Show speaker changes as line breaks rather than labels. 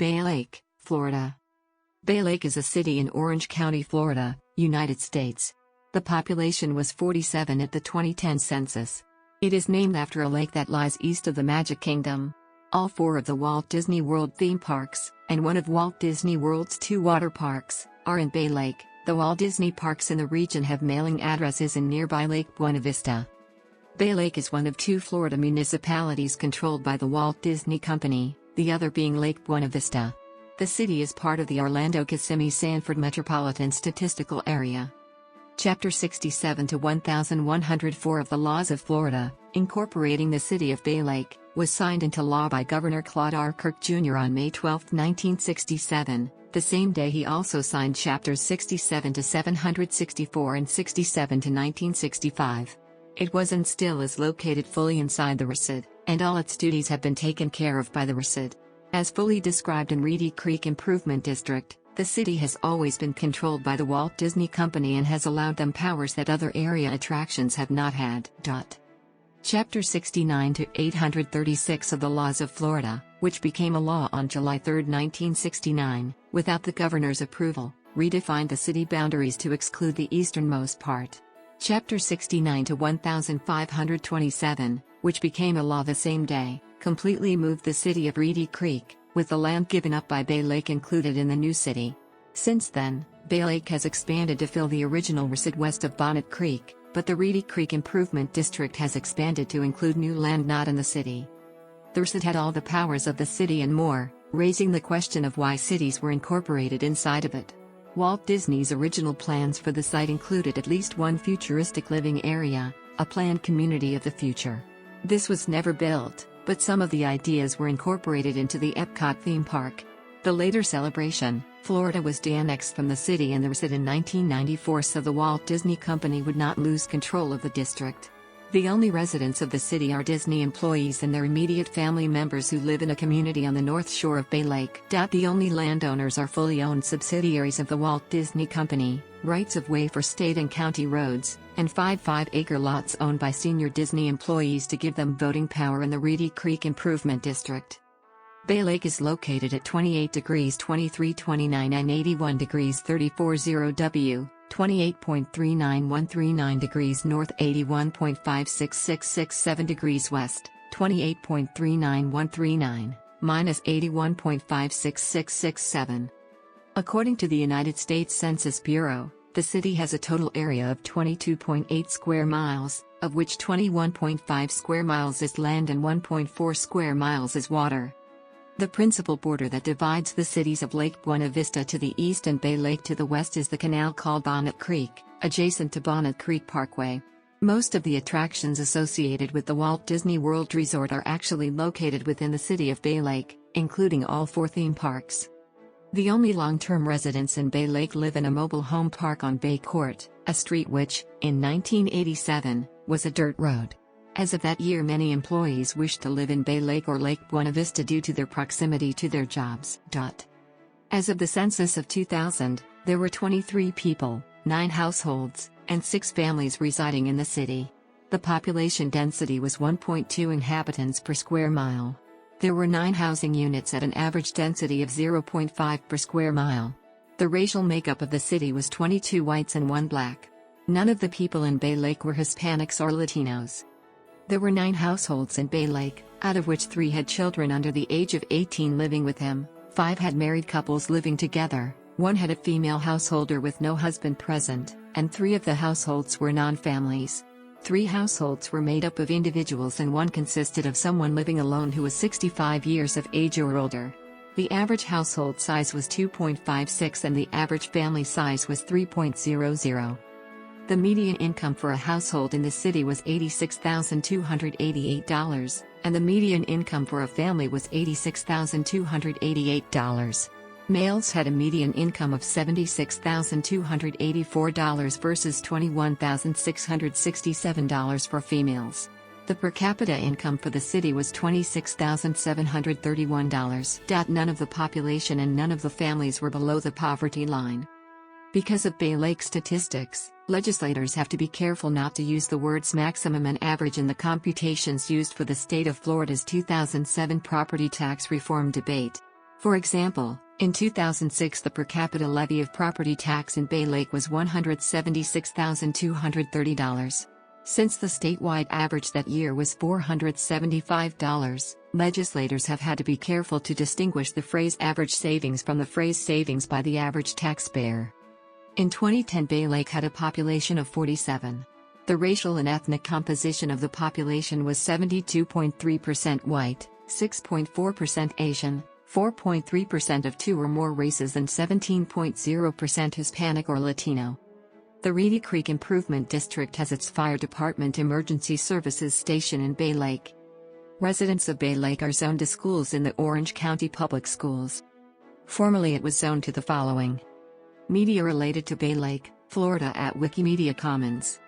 Bay Lake, Florida. Bay Lake is a city in Orange County, Florida, United States. The population was 47 at the 2010 census. It is named after a lake that lies east of the Magic Kingdom. All four of the Walt Disney World theme parks, and one of Walt Disney World's two water parks, are in Bay Lake, though all Disney parks in the region have mailing addresses in nearby Lake Buena Vista. Bay Lake is one of two Florida municipalities controlled by the Walt Disney Company, the other being Lake Buena Vista. The city is part of the Orlando-Kissimmee-Sanford Metropolitan Statistical Area. Chapter 67 to 1104 of the Laws of Florida, incorporating the city of Bay Lake, was signed into law by Governor Claude R. Kirk Jr. on May 12, 1967. The same day he also signed Chapters 67 to 764 and 67 to 1965. It was and still is located fully inside the RCID, and all its duties have been taken care of by the RCID. As fully described in Reedy Creek Improvement District, the city has always been controlled by the Walt Disney Company and has allowed them powers that other area attractions have not had. Chapter 69 to 836 of the Laws of Florida, which became a law on July 3, 1969, without the governor's approval, redefined the city boundaries to exclude the easternmost part. Chapter 69 to 1527, which became a law the same day, completely moved the city of Reedy Creek, with the land given up by Bay Lake included in the new city. Since then, Bay Lake has expanded to fill the original RCID west of Bonnet Creek, but the Reedy Creek Improvement District has expanded to include new land not in the city. The RCID had all the powers of the city and more, raising the question of why cities were incorporated inside of it. Walt Disney's original plans for the site included at least one futuristic living area, a planned community of the future. This was never built, but some of the ideas were incorporated into the Epcot theme park. The later celebration, Florida was de-annexed from the city and the RCID in 1994 so the Walt Disney Company would not lose control of the district. The only residents of the city are Disney employees and their immediate family members who live in a community on the north shore of Bay Lake. The only landowners are fully owned subsidiaries of the Walt Disney Company, rights-of-way for state and county roads, and 5 5-acre lots owned by senior Disney employees to give them voting power in the Reedy Creek Improvement District. Bay Lake is located at 28 degrees 2329 and 81 degrees 340 W, 28.39139 degrees north, 81.56667 degrees west, 28.39139, minus 81.56667. According to the United States Census Bureau, the city has a total area of 22.8 square miles, of which 21.5 square miles is land and 1.4 square miles is water. The principal border that divides the cities of Lake Buena Vista to the east and Bay Lake to the west is the canal called Bonnet Creek, adjacent to Bonnet Creek Parkway. Most of the attractions associated with the Walt Disney World Resort are actually located within the city of Bay Lake, including all 4 theme parks. The only long-term residents in Bay Lake live in a mobile home park on Bay Court, a street which, in 1987, was a dirt road. As of that year, many employees wished to live in Bay Lake or Lake Buena Vista due to their proximity to their jobs. As of the census of 2000, there were 23 people, 9 households, and 6 families residing in the city. The population density was 1.2 inhabitants per square mile. There were 9 housing units at an average density of 0.5 per square mile. The racial makeup of the city was 22 whites and 1 black. None of the people in Bay Lake were Hispanics or Latinos. There were 9 households in Bay Lake, out of which 3 had children under the age of 18 living with him, 5 had married couples living together, 1 had a female householder with no husband present, and 3 of the households were non-families. 3 households were made up of individuals and 1 consisted of someone living alone who was 65 years of age or older. The average household size was 2.56 and the average family size was 3.00. The median income for a household in the city was $86,288, and the median income for a family was $86,288. Males had a median income of $76,284 versus $21,667 for females. The per capita income for the city was $26,731. None of the population and none of the families were below the poverty line. Because of Bay Lake statistics, legislators have to be careful not to use the words maximum and average in the computations used for the state of Florida's 2007 property tax reform debate. For example, in 2006 the per capita levy of property tax in Bay Lake was $176,230. Since the statewide average that year was $475, legislators have had to be careful to distinguish the phrase average savings from the phrase savings by the average taxpayer. In 2010 Bay Lake had a population of 47. The racial and ethnic composition of the population was 72.3% white, 6.4% Asian, 4.3% of two or more races and 17.0% Hispanic or Latino. The Reedy Creek Improvement District has its fire department emergency services station in Bay Lake. Residents of Bay Lake are zoned to schools in the Orange County Public Schools. Formerly it was zoned to the following: media related to Bay Lake, Florida at Wikimedia Commons.